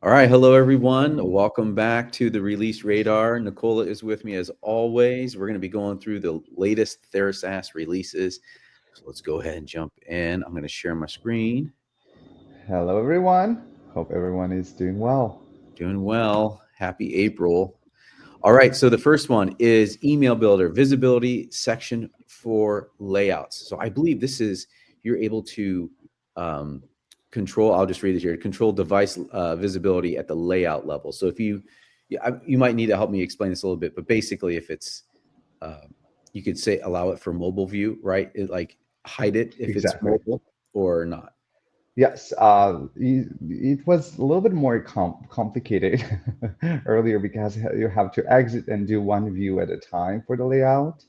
All right. Hello, everyone. Welcome back to the Release Radar. Nicola is with me as always. We're going to be going through the latest TheraSaaS releases. So let's go ahead and jump in. I'm going to share my screen. Hello, everyone. Hope everyone is doing well. Doing well. Happy April. All right. So the first one is Email Builder Visibility Section for Layouts. So I believe this is you're able to control. I'll just read it here. Control device visibility at the layout level. So if you might need to help me explain this a little bit, but basically, if it's uh, you could say allow it for mobile view, right? Like hide it if it's Exactly. mobile or not. Yes, it was a little bit more complicated earlier because you have to exit and do one view at a time for the layout.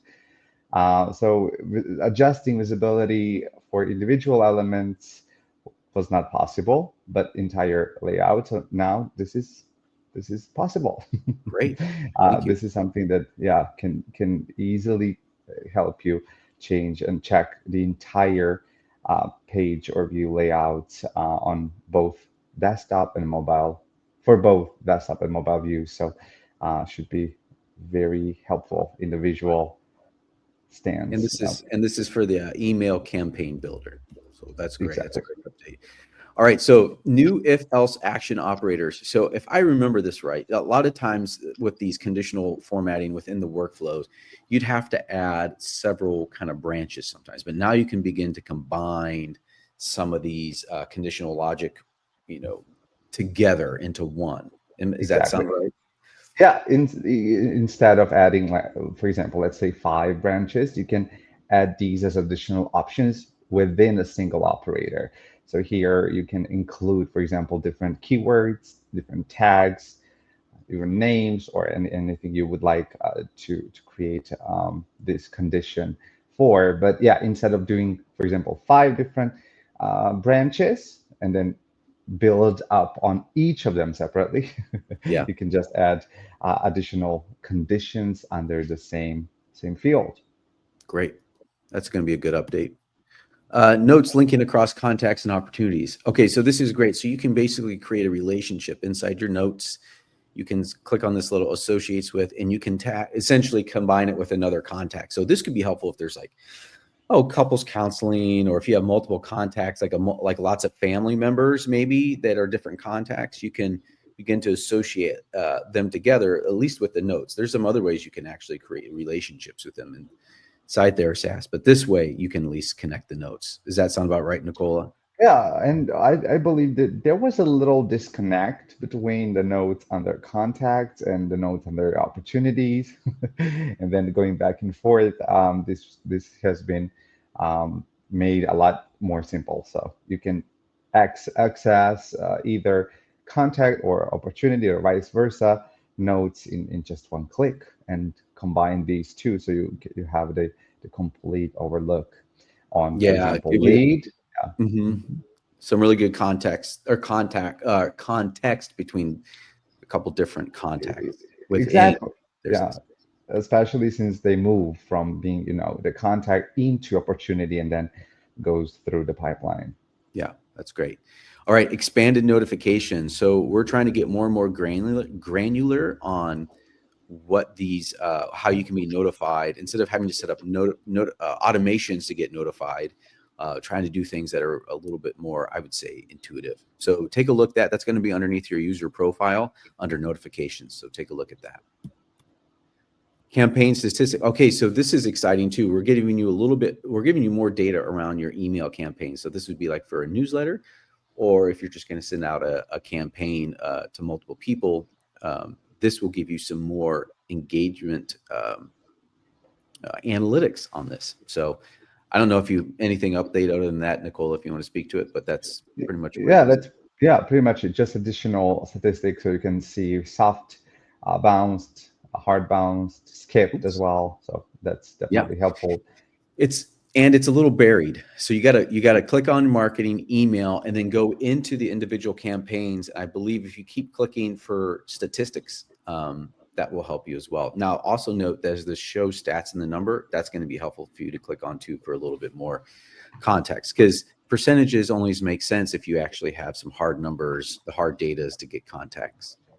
Adjusting visibility for individual elements was not possible, but entire layout. So now this is possible. Great. Thank you. This is something that can easily help you change and check the entire page or view layout on both desktop and mobile for both desktop and mobile views. So should be very helpful in the visual And stance. this is for the email campaign builder. So that's great. That's a Exactly. great update. All right. So new if else action operators. So if I remember this right, a lot of times with these conditional formatting within the workflows, you'd have to add several kind of branches sometimes. But now you can begin to combine some of these conditional logic, you know, together into one. Does that Exactly. sound right? Yeah, instead of adding, like, for example, let's say five branches, you can add these as additional options within a single operator. So here you can include, for example, different keywords, different tags, even names, or anything you would like to create this condition for. But yeah, instead of doing, for example, five different branches and then build up on each of them separately. Yeah. You can just add additional conditions under the same field. Great. That's going to be a good update. Notes linking across contacts and opportunities. Okay, so this is great. So you can basically create a relationship inside your notes. You can click on this little associates with, and you can essentially combine it with another contact. So this could be helpful if there's like, oh, couples counseling, or if you have multiple contacts, like lots of family members maybe that are different contacts. You can begin to associate them together, at least with the notes. There's some other ways you can actually create relationships with them inside TheraSaaS, but this way you can at least connect the notes. Does that sound about right, Nicola? Yeah, and I believe that there was a little disconnect between the notes under contacts and the notes under opportunities, and then going back and forth. This has been made a lot more simple, so you can access either contact or opportunity or vice versa notes in just one click and combine these two, so you have the complete overlook on, for Yeah, example, give you lead. Yeah. mhm, Mhm. some really good context or context between a couple different contacts within Exactly. there's Yeah. Especially since they move from being, the contact into opportunity and then goes through the pipeline. yeah, that's great. All right, expanded notifications. So we're trying to get more and more granular on what these how you can be notified instead of having to set up automations to get notified, trying to do things that are a little bit more, I would say, intuitive. So take a look at that. That's going to be underneath your user profile under notifications. So take a look at that. Campaign statistic. Okay, so this is exciting too. We're giving you more data around your email campaign. So this would be like for a newsletter, or if you're just going to send out a campaign to multiple people, this will give you some more engagement analytics on this. So I don't know if you anything update other than that, Nicole, if you want to speak to it, but that's pretty much what it Yeah, is. that's yeah, pretty much it. Just additional statistics so you can see soft bounced, hard bounced, skipped as Oops. well. So that's Yeah. definitely helpful. It's a little buried. So you gotta click on marketing, email, and then go into the individual campaigns. I believe if you keep clicking for statistics, that will help you as well. Now, also note there's the show stats and the number. That's going to be helpful for you to click on too for a little bit more context. Because Percentages only make sense if you actually have some hard numbers, the hard data is to get Yeah,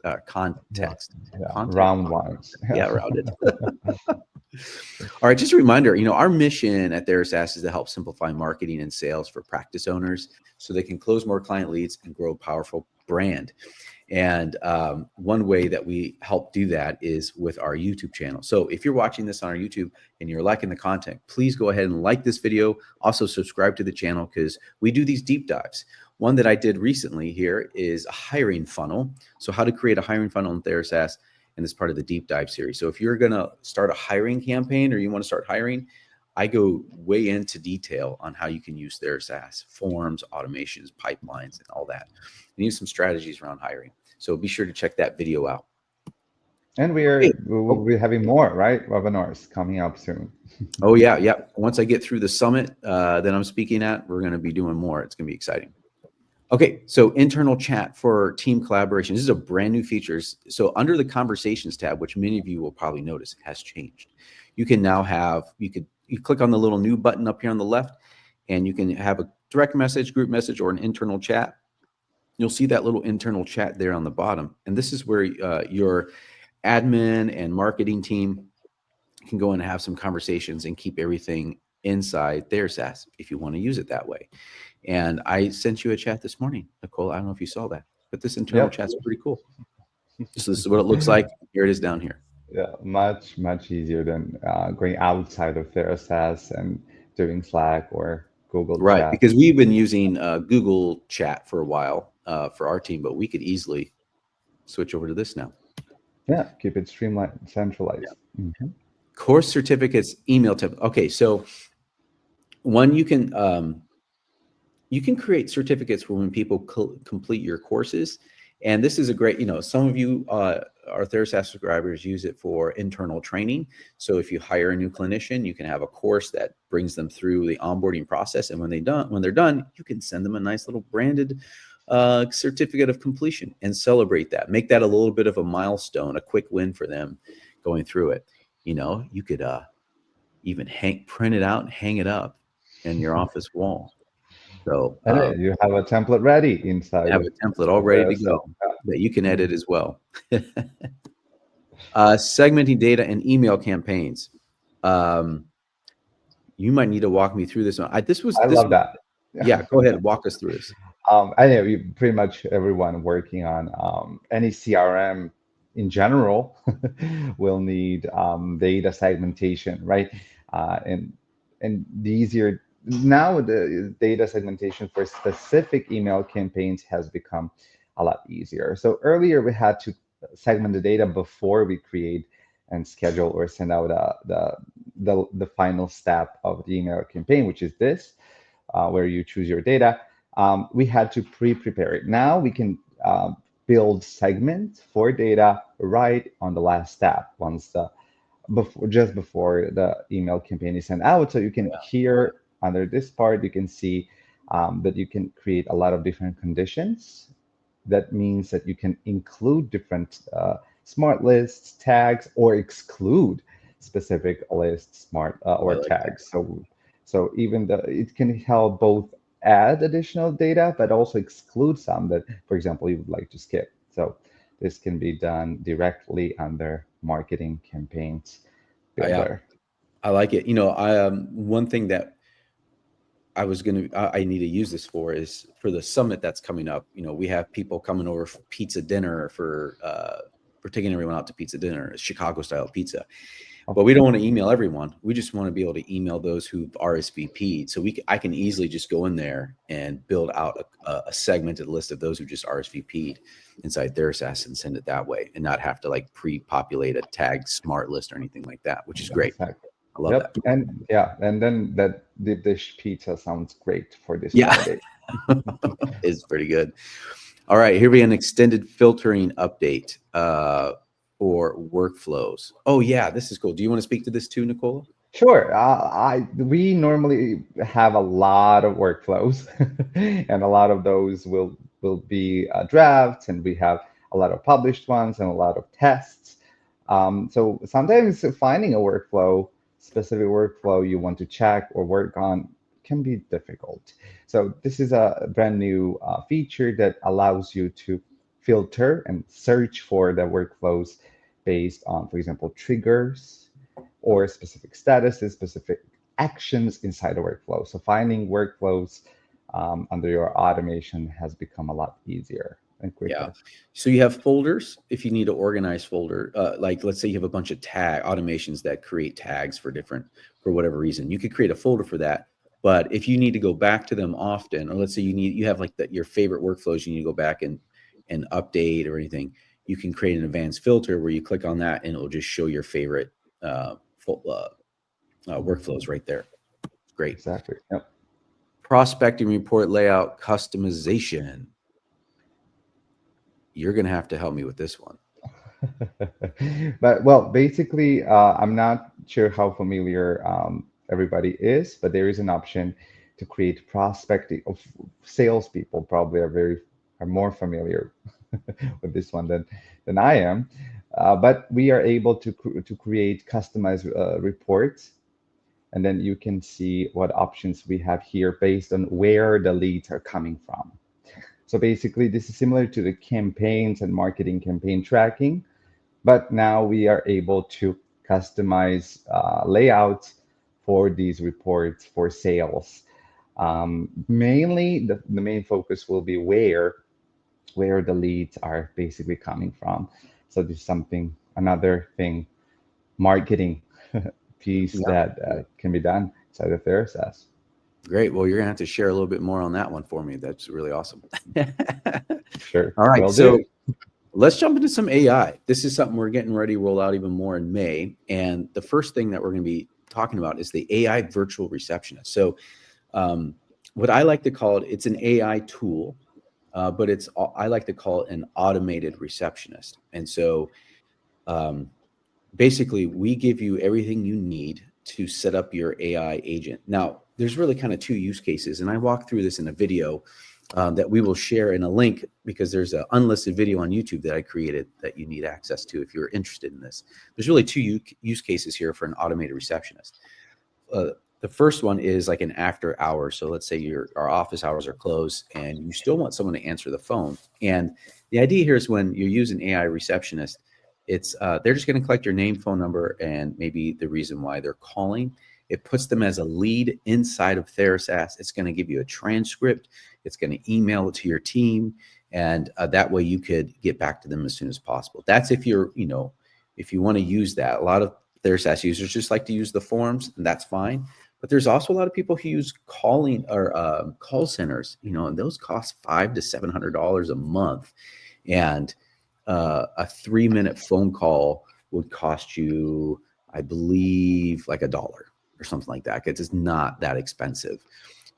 yeah, content. round ones. Yeah, Yeah. around it. All right, just a reminder, our mission at TheraSaaS is to help simplify marketing and sales for practice owners so they can close more client leads and grow a powerful brand. And one way that we help do that is with our YouTube channel. So if you're watching this on our YouTube and you're liking the content, please go ahead and like this video. Also subscribe to the channel because we do these deep dives. One that I did recently here is a hiring funnel. So how to create a hiring funnel in TheraSaaS, and it's part of the deep dive series. So if you're going to start a hiring campaign or you want to start hiring, I go way into detail on how you can use TheraSaaS, forms, automations, pipelines, and all that, and use some strategies around hiring. So be sure to check that video out. And Okay. we'll Oh, be having more, right? Webinars coming up soon. oh yeah, yeah. Once I get through the summit that I'm speaking at, we're going to be doing more. It's going to be exciting. Okay, so internal chat for team collaboration. This is a brand new feature. So under the conversations tab, which many of you will probably notice has changed, you can now you click on the little new button up here on the left, and you can have a direct message, group message, or an internal chat. You'll see that little internal chat there on the bottom, and this is where your admin and marketing team can go in and have some conversations and keep everything inside their SaaS if you want to use it that way. And I sent you a chat this morning, Nicole. I don't know if you saw that, but this internal Yep. chat's pretty cool. So this is what it looks like. Here it is down here. Yeah, much easier than going outside of TheraSaaS and doing Slack or Google Right, Chat. because we've been using Google Chat for a while for our team, but we could easily switch over to this now. Yeah, keep it streamlined, Yeah. centralized. Course certificates, email template. Okay, so one you can create certificates for when people complete your courses. And this is a great, some of you our TheraSaaS subscribers use it for internal training. So if you hire a new clinician, you can have a course that brings them through the onboarding process. And when they're done, you can send them a nice little branded certificate of completion and celebrate that. Make that a little bit of a milestone, a quick win for them going through it. You could even print it out and hang it up in your office wall. So And you have a template ready inside have a template all of ready to TheraSaaS. go that you can Mhm. edit as well. Segmenting data and email campaigns. Um, you might need to walk me through this one. I love that. Yeah. Go ahead, walk us through this. I know pretty much everyone working on any CRM in general will need data segmentation, right? And the easier now the data segmentation for specific email campaigns has become a lot easier. So earlier we had to segment the data before we create and schedule or send out the final step of the email campaign, which is this, where you choose your data. We had to pre-prepare it. Now we can build segments for data right on the last step, once the just before the email campaign is sent out. So you can here under this part, you can see that you can create a lot of different conditions. That means that you can include different smart lists, tags, or exclude specific lists, smart Oh, I or like that. tags. So even it can help both add additional data, but also exclude some that, for example, you would like to skip. So this can be done directly under Marketing Campaigns Yeah, Builder. I like it. One thing that I need to use this for is for the summit that's coming up. We have people coming over for pizza dinner for we're taking everyone out to pizza dinner, Chicago style pizza. Oh, But we don't want to email everyone. We just want to be able to email those who've RSVP'd. So I can easily just go in there and build out a segmented list of those who just RSVP'd inside their SaaS and send it that way, and not have to like pre-populate a tagged smart list or anything like that, which is great. exactly. I love that. Yep. And yeah, and then that deep dish pizza sounds great for this Yeah, Friday. it's pretty good. All right, here we have an extended filtering update for workflows. Oh yeah, this is cool. Do you want to speak to this too, Nicola? Sure. We normally have a lot of workflows, and a lot of those will be drafts, and we have a lot of published ones and a lot of tests. So sometimes finding a specific workflow you want to check or work on, can be difficult. So this is a brand new feature that allows you to filter and search for the workflows based on, for example, triggers or specific statuses, specific actions inside the workflow. So finding workflows under your automation has become a lot easier and Yeah. quicker. So you have folders if you need to organize folder. Like let's say you have a bunch of tag automations that create tags for different for whatever reason. You could create a folder for that. But if you need to go back to them often, or let's say you have like your favorite workflows, you need to go back and update or anything, you can create an advanced filter where you click on that and it will just show your favorite uh, fo- uh, workflows right there. Great. Exactly. Yep. Prospecting report layout customization. You're going to have to help me with this one. But well, basically, I'm not sure how familiar everybody is, but there is an option to create prospecting of salespeople. Probably are more familiar with this one than I am. But we are able to create customized reports, and then you can see what options we have here based on where the leads are coming from. So basically, this is similar to the campaigns and marketing campaign tracking, but now we are able to customize layouts for these reports for sales. Mainly, the main focus will be where the leads are basically coming from. So this is something another thing marketing piece Yeah. that can be done inside of TheraSaaS. Great. Well, you're gonna have to share a little bit more on that one for me. That's really awesome. Sure, All right. will do. So let's jump into some AI. This is something we're getting ready to roll out even more in May. And the first thing that we're going to be talking about is the AI virtual receptionist. So, um, what I like to call it, it's an AI tool, but I like to call it an automated receptionist. And so, um, basically, we give you everything you need to set up your AI agent. Now, there's really kind of two use cases, and I walk through this in a video that we will share in a link because there's an unlisted video on YouTube that I created that you need access to if you're interested in this. There's really two use cases here for an automated receptionist. uh, the first one is like an after hours. So let's say our office hours are closed and you still want someone to answer the phone. And the idea here is when you're using AI receptionist, it's they're just going to collect your name, phone number, and maybe the reason why they're calling. It puts them as a lead inside of TheraSaaS. It's going to give you a transcript. It's going to email it to your team, and that way you could get back to them as soon as possible. That's if if you want to use that. A lot of TheraSaaS users just like to use the forms, and that's fine. But there's also a lot of people who use calling or call centers, and those cost $500 to $700 a month. And a 3-minute phone call would cost you, I believe, like $1 or something like that. It's just not that expensive.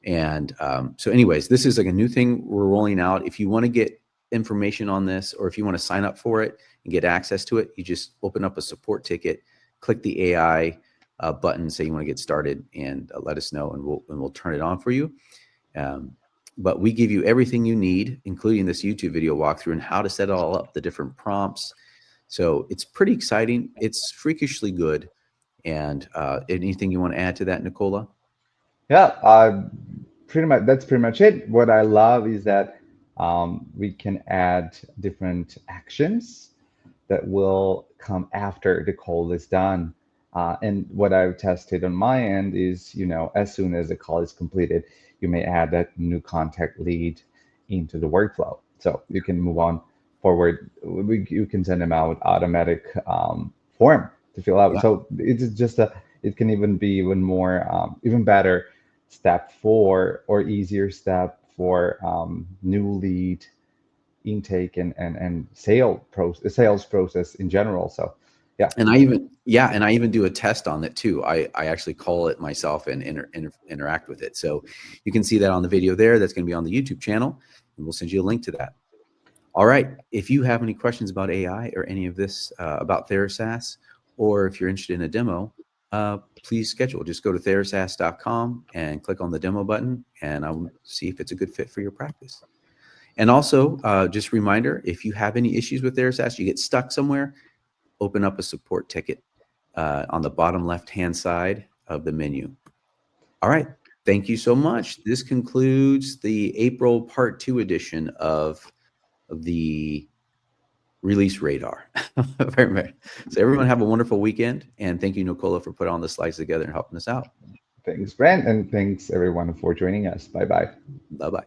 And so, anyways, this is like a new thing we're rolling out. If you want to get information on this, or if you want to sign up for it and get access to it, you just open up a support ticket, click the AI button, say you want to get started, and let us know, and we'll turn it on for you. Um, but we give you everything you need, including this YouTube video walkthrough and how to set it all up, the different prompts. So it's pretty exciting. It's freakishly good. And anything you want to add to that, Nicola? Yeah, pretty much that's pretty much it. What I love is that we can add different actions that will come after the call is done. And what I've tested on my end is, as soon as the call is completed, you may add that new contact lead into the workflow. So you can move on forward. You can send them out automatic form to fill out. Yeah. So it's just it can even be even more, even better step for or easier step for new lead intake and sales process in general. So yeah, And I even do a test on it too. I actually call it myself and interact with it. So you can see that on the video there. That's going to be on the YouTube channel, and we'll send you a link to that. All right. If you have any questions about AI or any of this about TheraSaaS, or if you're interested in a demo, please schedule. Just go to TheraSaaS.com and click on the demo button, and I'll see if it's a good fit for your practice. And also, just a reminder, if you have any issues with TheraSaaS, you get stuck somewhere, open up a support ticket on the bottom left-hand side of the menu. All right. Thank you so much. This concludes the April part 2 edition of the Release Radar. So everyone have a wonderful weekend, and thank you, Nicola, for putting all the slides together and helping us out. Thanks, Brent, and thanks everyone for joining us. Bye bye. Bye bye.